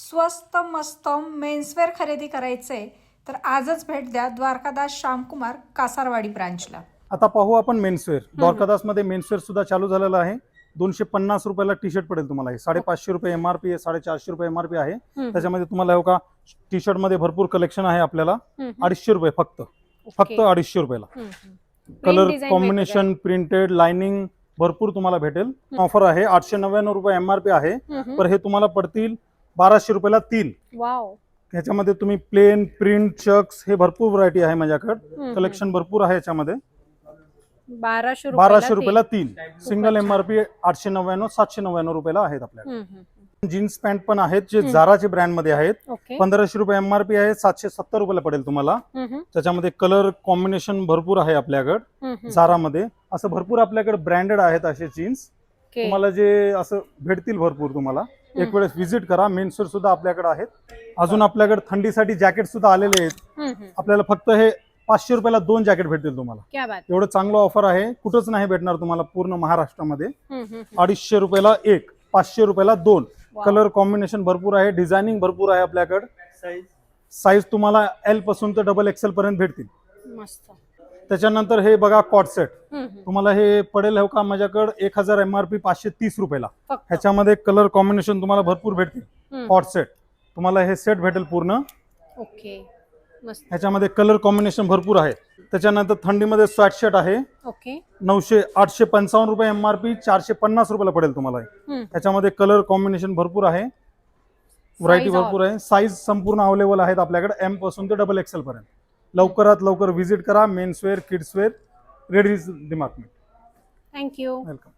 स्वस्त मस्त मेन्सवेअर खरेदी करायचे तर आजच भेट द्या द्वारकादास श्यामकुमार कासारवाडी ब्रांचला. आता पाहू आपण मेन्सवेअर. द्वारकादास मध्ये मेन्सवेअर सुद्धा चालू झालेलं आहे. 250 रुपयाला टी शर्ट पडेल तुम्हाला. हे 550 रुपये एमआरपी आहे, 450 रुपये एमआरपी आहे. त्याच्यामध्ये तुम्हाला हो का टी शर्ट मध्ये भरपूर कलेक्शन आहे आपल्याला. 250 रुपये फक्त 250 रुपयाला. कलर कॉम्बिनेशन, प्रिंटेड, लाइनिंग भरपूर तुम्हाला भेटेल. ऑफर आहे 899 रुपये एमआरपी आहे, तर हे तुम्हाला पडतील 1200 रुपयाला 3. वाव. ह्याच्यामध्ये तुम्ही प्लेन, प्रिंट, चक्स हे भरपूर व्हरायटी आहे माझ्याकडे. कलेक्शन भरपूर आहे याच्यामध्ये. 1200 रुपयाला 3. सिंगल एमआरपी 899, 799 रुपयाला आहेत आपल्याकडे. जीन्स पॅन्ट पण आहेत जे झाराचे ब्रँड मध्ये आहेत. 1500 रुपये एमआरपी आहे, 770 रुपयाला पडेल तुम्हाला. त्याच्यामध्ये कलर कॉम्बिनेशन भरपूर आहे आपल्याकडे. झारामध्ये असं भरपूर आपल्याकडे ब्रँडेड आहेत असे जीन्स. तुम्हाला जे असं भेटतील भरपूर. तुम्हाला एक वेळेस व्हिजिट करा. मेन्सवेअर सुद्धा आपल्याकडे आहेत. अजून आपल्याकडे थंडीसाठी जॅकेट सुद्धा आलेले आहेत. आपल्याला फक्त हे 500 रुपयाला 2 जॅकेट भेटतील तुम्हाला. एवढं चांगलं ऑफर आहे, कुठंच नाही भेटणार तुम्हाला पूर्ण महाराष्ट्रामध्ये. 250 रुपयाला 1, 500 रुपयाला 2. कलर कॉम्बिनेशन भरपूर आहे, डिझायनिंग भरपूर आहे आपल्याकडे. साईज तुम्हाला एल पासून तर XXL पर्यंत भेटतील. मस्त. त्याच्यानंतर हे बघा कॉट सेट. तुम्हाला हे पडेल हो का माझ्याकडे 1000 एमआरपी 530 रुपयाला. ह्याच्यामध्ये कलर कॉम्बिनेशन तुम्हाला भरपूर भेटतील. कॉट सेट तुम्हाला हे सेट भेटेल पूर्ण. ओके. ह्याच्यामध्ये कलर कॉम्बिनेशन भरपूर आहे. त्याच्यानंतर थंडीमध्ये स्वेटशर्ट आहे. 855 रुपये एमआरपी, 450 रुपयाला पडेल तुम्हाला. ह्याच्यामध्ये कलर कॉम्बिनेशन भरपूर आहे, व्हरायटी भरपूर आहे. साईज संपूर्ण अवेलेबल आहेत आपल्याकडे एम पासून ते XXL पर्यंत. लवकरात लवकर व्हिजिट करा. Menswear, kidswear, Reddy's department. Thank you. Welcome.